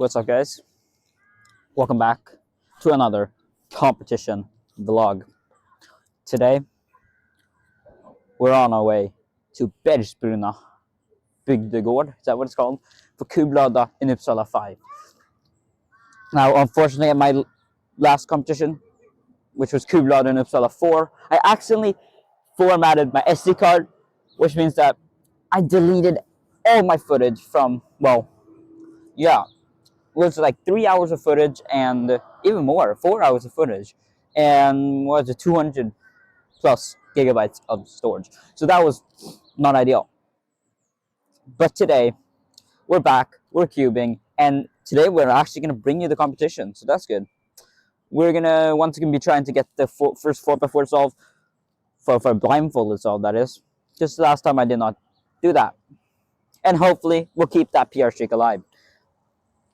What's up, guys? Welcome back to another competition vlog. Today, we're on our way to Bergsbrunna Bygdegård, is that what it's called? For Kublördag in Uppsala V. Now, unfortunately, at my last competition, which was Kublördag in Uppsala 4, I accidentally formatted my SD card, which means that I deleted all my footage from, well, yeah, it was like 3 hours of footage and even more, 4 hours of footage, and what was it, 200 plus gigabytes of storage. So that was not ideal. But today, we're back, we're cubing, and today we're actually going to bring you the competition, so that's good. We're going to once again be trying to get the first 4x4 solve for blindfolded solve, that is. Just last time I did not do that. And hopefully, we'll keep that PR streak alive.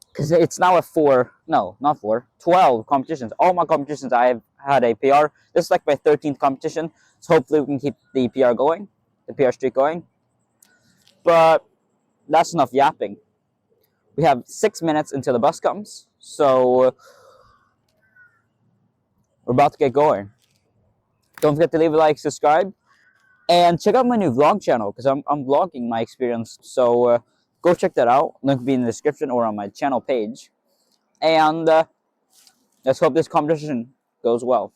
Because it's now a 12 competitions. All my competitions I have had a PR. This is like my 13th competition. So hopefully we can keep the PR going, the PR streak going. But that's enough yapping. We have 6 minutes until the bus comes. So we're about to get going. Don't forget to leave a like, subscribe, and check out my new vlog channel because I'm vlogging my experience. So go check that out. Link will be in the description or on my channel page. And let's hope this competition goes well.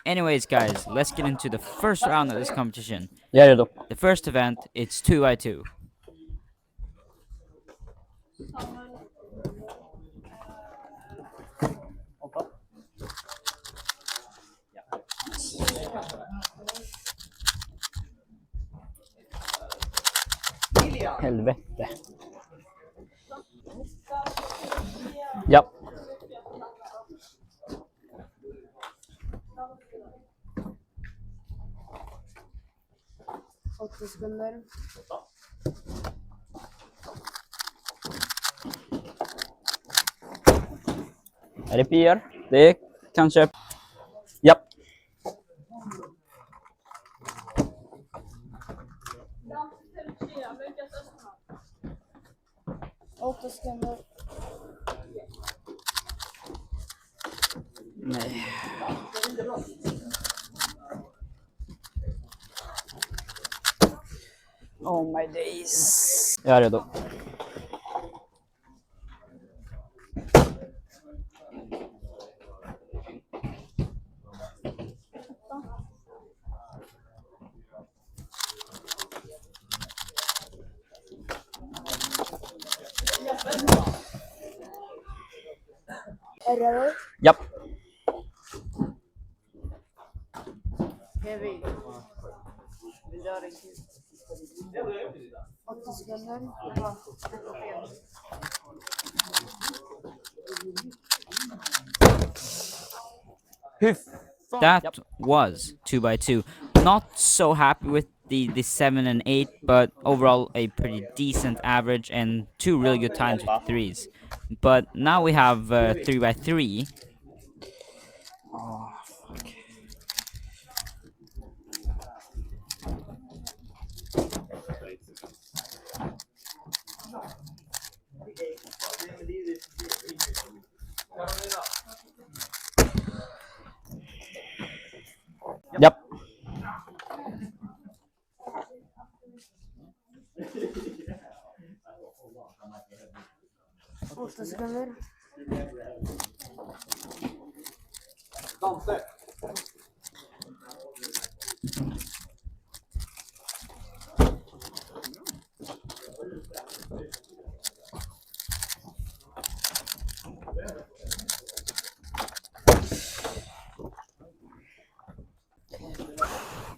Anyways, guys, let's get into the first round of this competition. Yeah, do. The first event, it's 2x2. Helvete. Japp. Är det PR? Det är kanske... Japp. Nej. Oh my days. Jag är redo. Är du redo? Japp. Kevin. Vill du ha din tid? 8 sekunder. That was 2x2. Not so happy with the 7 and 8, but overall a pretty decent average and 2 really good times with the 3s. But now we have 3x3. Oh, fuck. Japp. Åtta sekunder.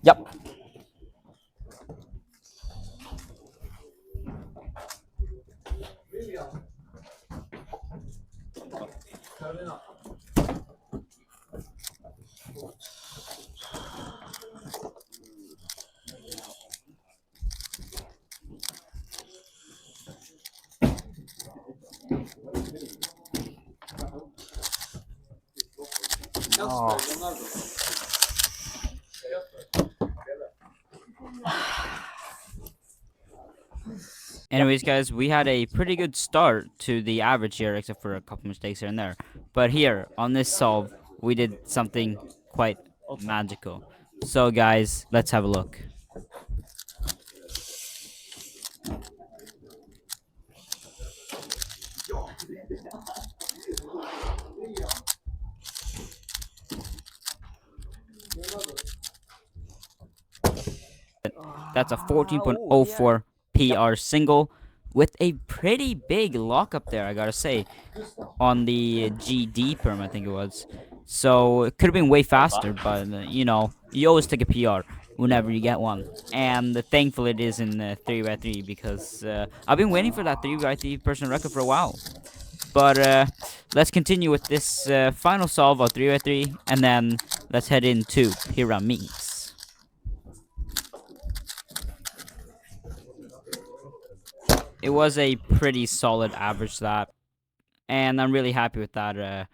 Japp. Oh. Anyways, guys, we had a pretty good start to the average here, except for a couple mistakes here and there. But here, on this solve, we did something quite magical. So, guys, let's have a look. That's a 14.04 PR single with a pretty big lockup there, I gotta say, on the GD perm, I think it was. So it could have been way faster, but you know, you always take a PR whenever you get one. And thankfully it is in 3x3 because I've been waiting for that 3x3 personal record for a while. But let's continue with this final solve of 3x3, and then let's head into pyramids. It was a pretty solid average that, and I'm really happy with that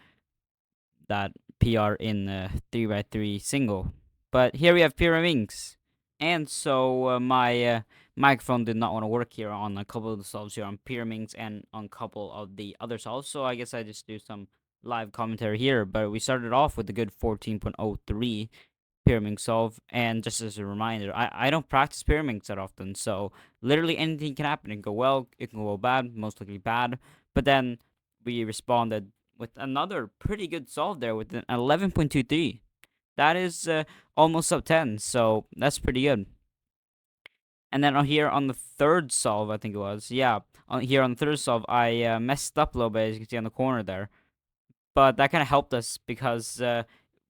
that PR in 3x3 single. But here we have pyramids, and so my microphone did not want to work here on a couple of the solves here on pyramids and on a couple of the other solves. So I guess I just do some live commentary here. But we started off with a good 14.03 pyramid solve, and just as a reminder, I don't practice pyramids that often, so literally anything can happen. It can go well, it can go bad, most likely bad. But then we responded with another pretty good solve there with an 11.23. That is almost sub 10, so that's pretty good. And then on here on the third solve, I think it was, yeah, here on the third solve, I messed up a little bit, as you can see on the corner there. But that kind of helped us because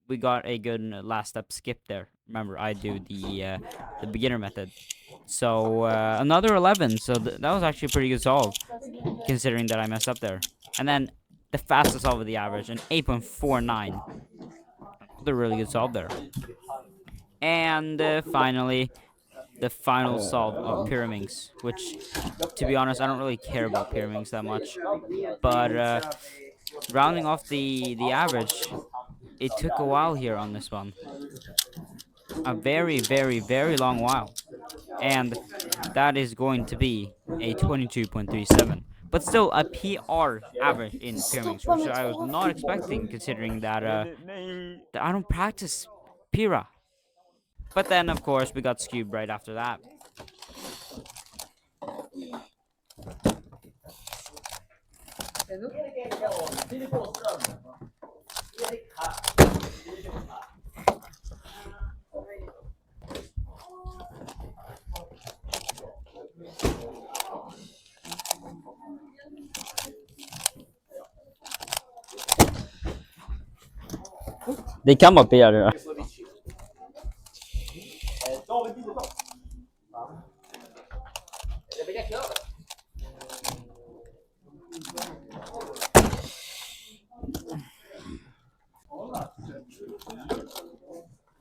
we got a good last step skip there. Remember, I do the beginner method. So another 11. So that was actually a pretty good solve, considering that I messed up there. And then the fastest solve of the average, an 8.49. Another really good solve there. And finally, the final solve of pyramids, which, to be honest, I don't really care about pyramids that much. But rounding off the average, it took a while here on this one. A very, very, very long while. And that is going to be a 22.37. But still, a PR average in pyramids, which I was not expecting, considering that, that I don't practice Pira. But then, of course, we got skewed right after that. They come up here.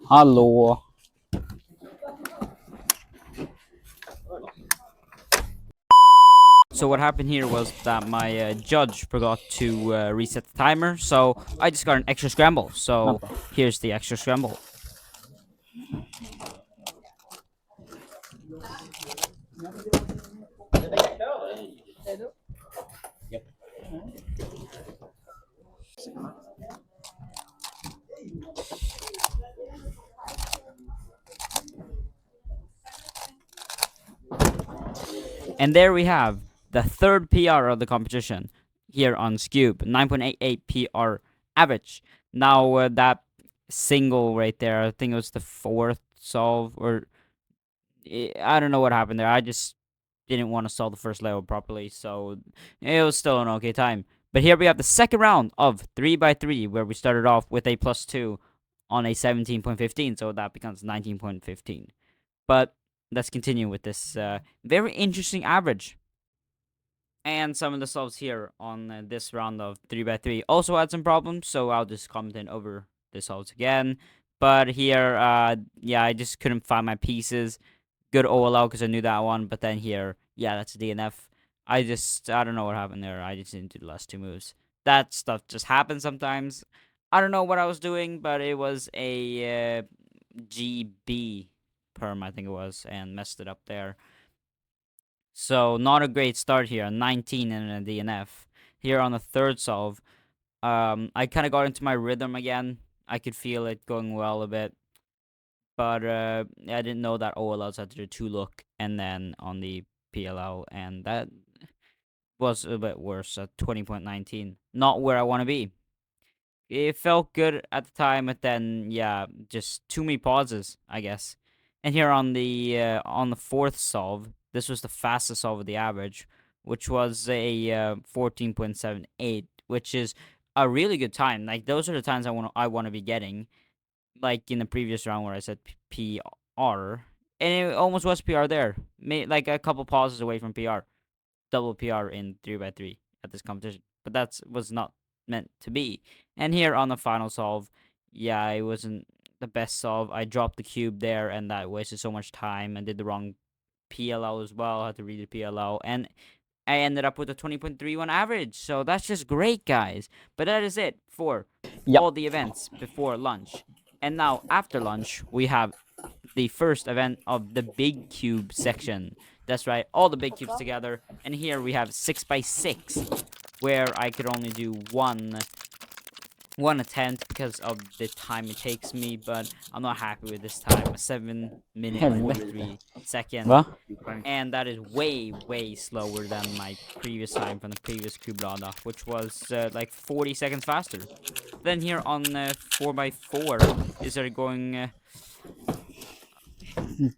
Hallå. So what happened here was that my judge forgot to reset the timer, so I just got an extra scramble. So here's the extra scramble. And there we have the third PR of the competition here on Scube, 9.88 PR average. Now that single right there, I think it was the fourth solve, or I don't know what happened there. I just didn't want to solve the first level properly, so it was still an okay time. But here we have the second round of 3x3, where we started off with a +2 on a 17.15, so that becomes 19.15. But let's continue with this very interesting average. And some of the solves here on this round of 3x3 also had some problems, so I'll just comment over the solves again. But here, yeah, I just couldn't find my pieces. Good OLL because I knew that one, but then here, yeah, that's a DNF. I don't know what happened there. I just didn't do the last two moves. That stuff just happens sometimes. I don't know what I was doing, but it was a GB perm, I think it was, and messed it up there. So not a great start here. 19 in a DNF. Here on the third solve, I kind of got into my rhythm again. I could feel it going well a bit. But I didn't know that OLLs had to do 2 look and then on the PLL, and that was a bit worse at 20.19. Not where I want to be. It felt good at the time, but then yeah, just too many pauses, I guess. And here on the fourth solve, this was the fastest solve of the average, which was a 14.78, which is a really good time. Like those are the times I want to be getting. Like in the previous round where I said PR, and it almost was PR there. Like a couple pauses away from PR, double PR in 3x3 at this competition. But that was not meant to be. And here on the final solve, yeah, it wasn't the best solve. I dropped the cube there, and that wasted so much time. And did the wrong PLL as well. I had to read the PLL, and I ended up with a 20.31 average. So that's just great, guys. But that is it for all the events before lunch. And now, after lunch, we have the first event of the big cube section. That's right, all the big cubes together. And here we have 6x6, where I could only do one attempt because of the time it takes me, but I'm not happy with this time. A 7 minute and 43 seconds. Va? And that is way slower than my previous time from the previous Kublördag, which was like 40 seconds faster. Then here on 4x4 is going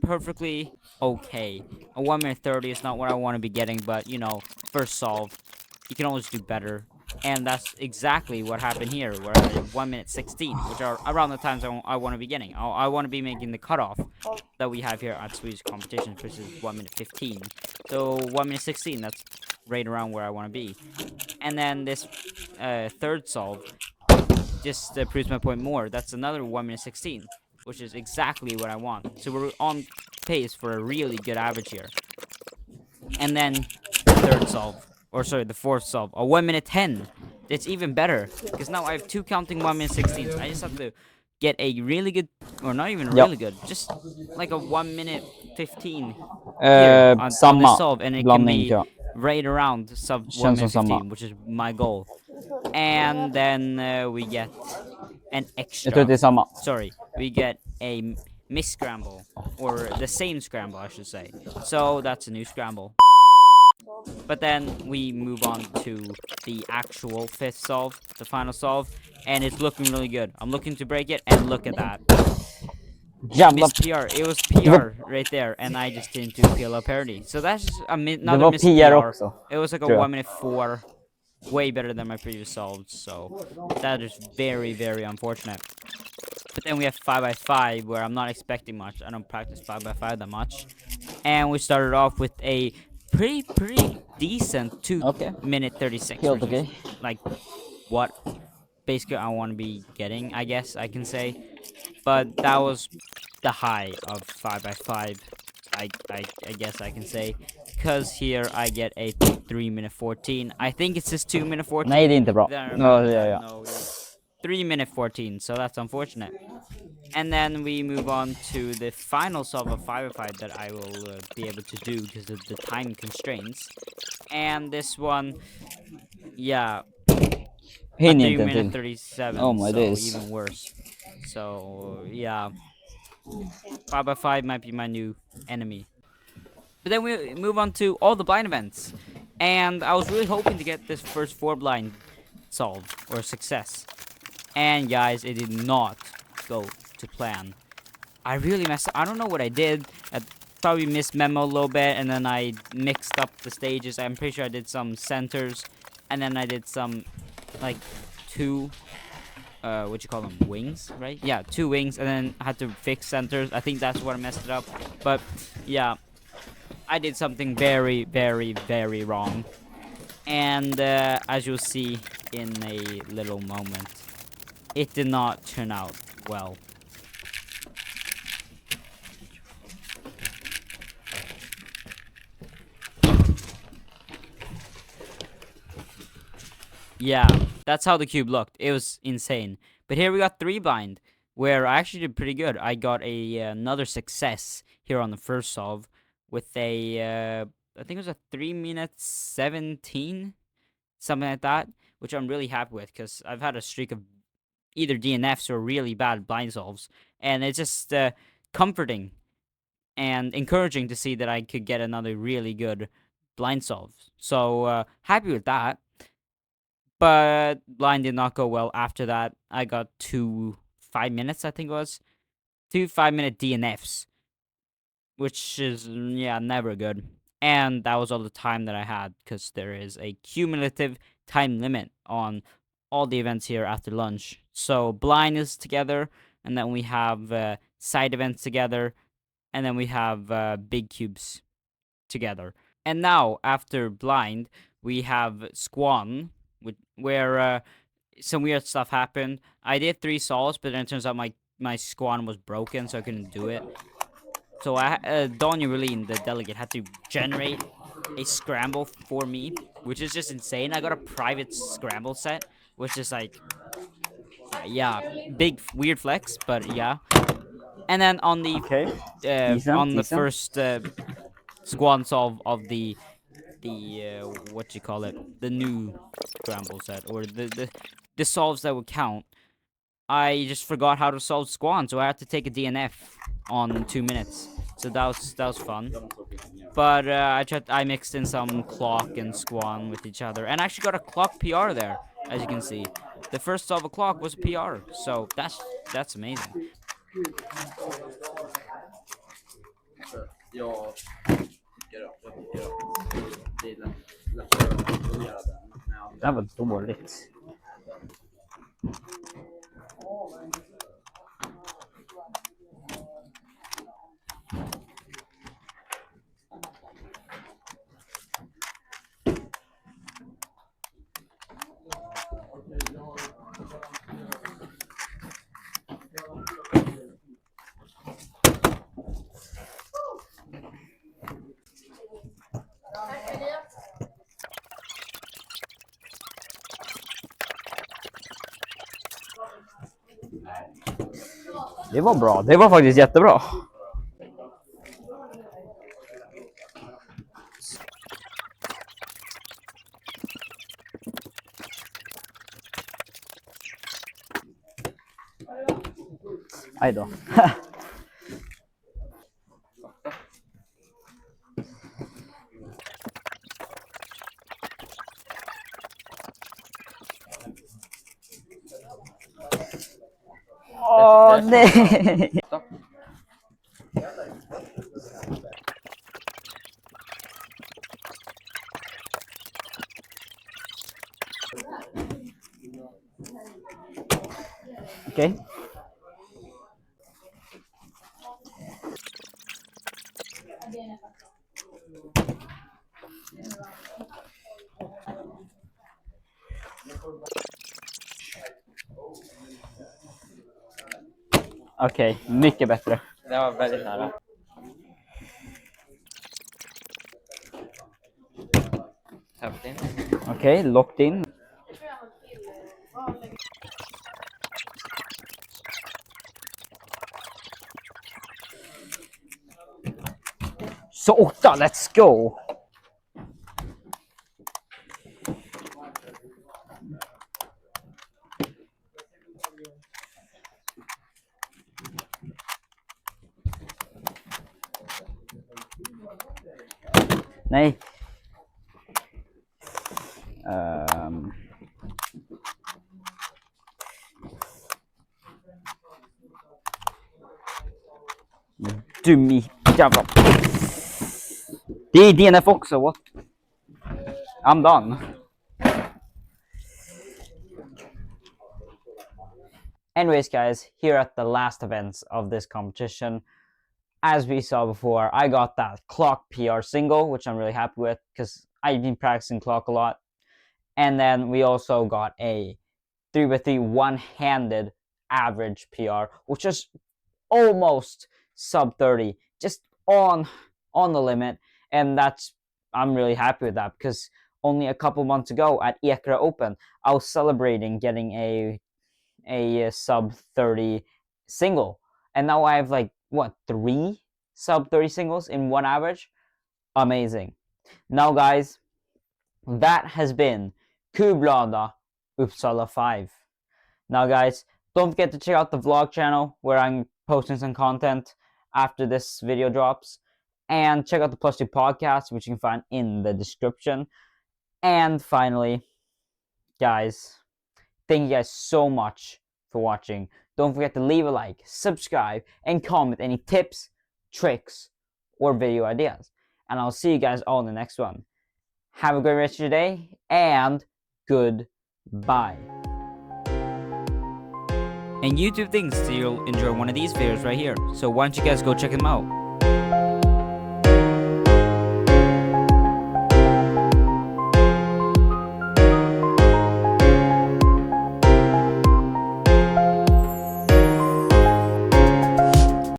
perfectly okay. A 1 minute 30 is not what I want to be getting, but you know, first solve, you can always do better. And that's exactly what happened here, where I did 1 minute 16, which are around the times I want to be getting. I want to be making the cutoff that we have here at Swedish competitions, which is 1 minute 15. So 1 minute 16, that's right around where I want to be. And then this third solve just proves my point more. That's another 1 minute 16, which is exactly what I want. So we're on pace for a really good average here. And then the third solve, or sorry, the fourth solve, a 1 minute 10. It's even better, because now I have 2 counting 1 minute 16s. I just have to get a really good, or not even really good, just like a 1 minute 15 here on this solve, and it can be right around sub 1 minute 15, which is my goal. And then we get an extra. Sorry, we get a miss scramble, or the same scramble, I should say. So that's a new scramble. But then we move on to the actual fifth solve, the final solve, and it's looking really good. I'm looking to break it, and look at that. Missed PR. It was PR right there, and I just didn't do PLL parity. So that's just another missed PR. It was like a 1 minute 4. Way better than my previous solves, so that is very unfortunate. But then we have 5x5, where I'm not expecting much. I don't practice 5x5 that much. And we started off with a pretty decent 2 minute 36. Like what basically I want to be getting, I guess I can say. But that was the high of 5x5, I guess I can say. Because here I get a 3 minute 14. I think it's just 2 minute 14. Nej, det är inte bra. No, 3 minute 14, so that's unfortunate. And then we move on to the final solve of 5x5 that I will be able to do because of the time constraints. And this one, yeah, 3 minute 37, so even worse. So, yeah, 5x5 might be my new enemy. But then we move on to all the blind events. And I was really hoping to get this first 4 blind solve, or success. And guys, it did not go to plan. I really messed up. I don't know what I did. I probably missed memo a little bit, and then I mixed up the stages. I'm pretty sure I did some centers, and then I did some, like, 2... what you call them, wings, right? Yeah, 2 wings, and then I had to fix centers. I think that's what I messed it up. But yeah, I did something very wrong. And as you'll see in a little moment, it did not turn out well. Yeah, that's how the cube looked. It was insane. But here we got 3 blind, where I actually did pretty good. I got another success here on the first solve with a I think it was a 3 minutes 17, something like that, which I'm really happy with because I've had a streak of either DNFs or really bad blind solves, and it's just comforting and encouraging to see that I could get another really good blind solve. So happy with that. But blind did not go well after that. I got 2 5 minutes, I think it was. 2 5 minute DNFs, which is, yeah, never good. And that was all the time that I had, because there is a cumulative time limit on all the events here after lunch. So blind is together, and then we have side events together, and then we have big cubes together. And now, after blind, we have Squan, where some weird stuff happened. I did 3 solves, but then it turns out my Squan was broken, so I couldn't do it. So Donny Relin, the delegate, had to generate a scramble for me, which is just insane. I got a private scramble set, which is like, yeah, big weird flex, but yeah. And then on the Okay, decent. first squad solve of the what you call it, the new scramble set, or the solves that would count, I just forgot how to solve Squan, so I had to take a DNF on 2 minutes. So that was fun. But I mixed in some clock and Squan with each other, and actually got a clock PR there, as you can see. The first solve of clock was a PR, so that's amazing. Det var dåligt. Det var bra. Det var faktiskt jättebra. Aj då. Åh, nej! Okej. Okej, mycket bättre. Det var väldigt nära. Tapped in. Okej, locked in. Så 8, let's go! Nej. Dum i jävla. Det är DNF också, what? I'm done. Anyways, guys, here at the last events of this competition, as we saw before, I got that clock PR single, which I'm really happy with because I've been practicing clock a lot. And then we also got a 3x3 one-handed average PR, which is almost sub 30, just on the limit. And I'm really happy with that because only a couple months ago at Ekra Open, I was celebrating getting a sub 30 single, and now I have like what, 3 sub 30 singles in one average. Amazing. Now guys, that has been Kublördag Uppsala V. Now guys, don't forget to check out the vlog channel where I'm posting some content after this video drops. And check out the Plus 2 podcast, which you can find in the description. And finally, guys, thank you guys so much for watching. Don't forget to leave a like, subscribe, and comment any tips, tricks, or video ideas. And I'll see you guys all in the next one. Have a great rest of your day, and goodbye. And YouTube thinks that you'll enjoy one of these videos right here. So why don't you guys go check them out?